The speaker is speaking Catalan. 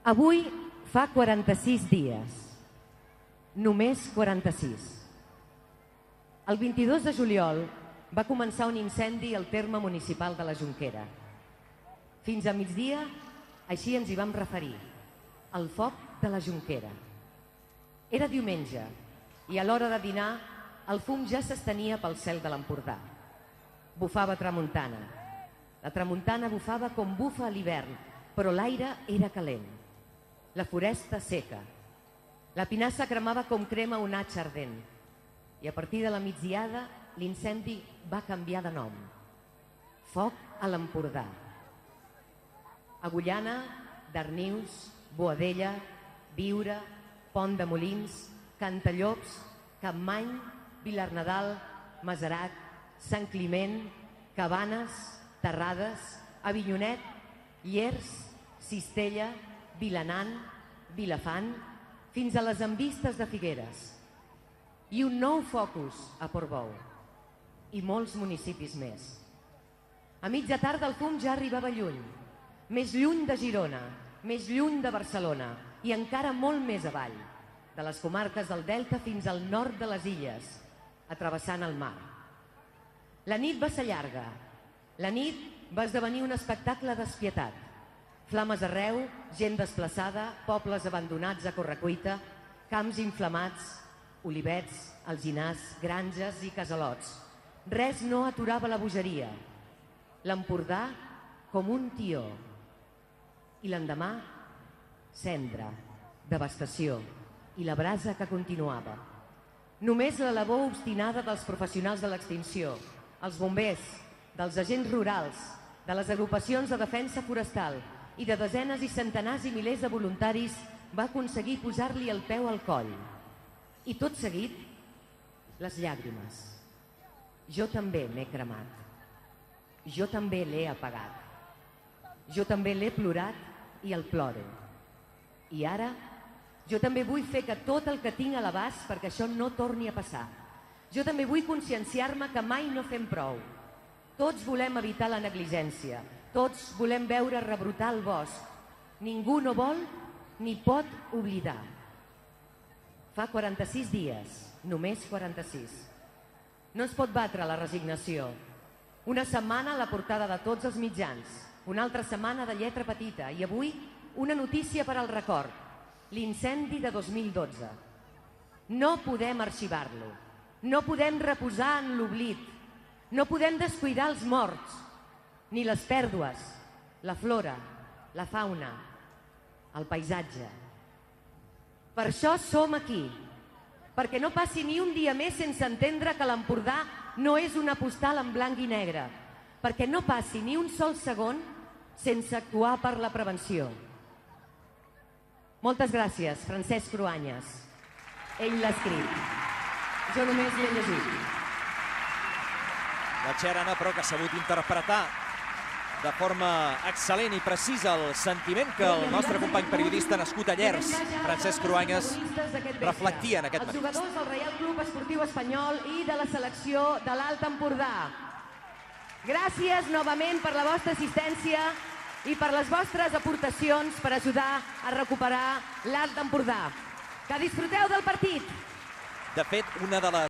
Avui fa 46 dies, només 46. El 22 de juliol va començar un incendi al terme municipal de la Jonquera. Fins a migdia, així ens hi vam referir, el foc de la Jonquera. Era diumenge i a l'hora de dinar el fum ja s'estenia pel cel de l'Empordà. Bufava tramuntana. La tramuntana bufava com bufa a l'hivern, però l'aire era calent. La foresta seca. La pinassa cremava com crema un atx ardent. I a partir de la migdiada l'incendi va canviar de nom. Foc a l'Empordà. Agullana, Darnius, Boadella, Biure, Pont de Molins, Cantallops, Capmany, Vilarnadal, Masarac, Sant Climent, Cabanes, Terrades, Avinyonet, Llers, Cistella, Vilanant, Vilafant, fins a les envistes de Figueres. I un nou focus a Portbou. I molts municipis més. A mitja tarda el fum ja arribava lluny. Més lluny de Girona, més lluny de Barcelona i encara molt més avall, de les comarques del Delta fins al nord de les Illes, travessant el mar. La nit va ser llarga. La nit va esdevenir un espectacle despietat. Flames arreu, gent desplaçada, pobles abandonats a correcuita, camps inflamats, olivets, alzinars, granges i casalots. Res no aturava la bogeria. L'Empordà com un tió. I l'endemà, cendra, devastació i la brasa que continuava. Només la labor obstinada dels professionals de l'extinció, els bombers, dels agents rurals, de les agrupacions de defensa forestal i de desenes i centenars i milers de voluntaris va aconseguir posar-li el peu al coll. I tot seguit, les llàgrimes. Jo també m'he cremat. Jo també l'he apagat. Jo també l'he plorat i el ploro. I ara, jo també vull fer que tot el que tinc a l'abast perquè això no torni a passar. Jo també vull conscienciar-me que mai no fem prou. Tots volem evitar la negligència. Tots volem veure rebrotar el bosc. Ningú no vol ni pot oblidar. Fa 46 dies, només 46. No es pot batre la resignació. Una setmana a la portada de tots els mitjans, una altra setmana de lletra petita i avui una notícia per al record, l'incendi de 2012. No podem arxivar-lo, no podem reposar en l'oblit, no podem descuidar els morts, ni les pèrdues, la flora, la fauna, el paisatge. Per això som aquí, perquè no passi ni un dia més sense entendre que l'Empordà no és una postal en blanc i negre, perquè no passi ni un sol segon sense actuar per la prevenció. Moltes gràcies, Francesc Cruanyes. Ell l'ha escrit. Jo només l'he llegit. La Txer Anna, però, que ha sabut interpretar de forma excel·lent i precisa el sentiment que el nostre company periodista nascut a Llers, Francesc Cruanyes, reflectia en aquest manifest. Els jugadors del Reial Club Esportiu Espanyol i de la selecció de l'Alt Empordà. Gràcies novament per la vostra assistència i per les vostres aportacions per ajudar a recuperar l'Alt Empordà. Que disfruteu del partit! De fet, una de les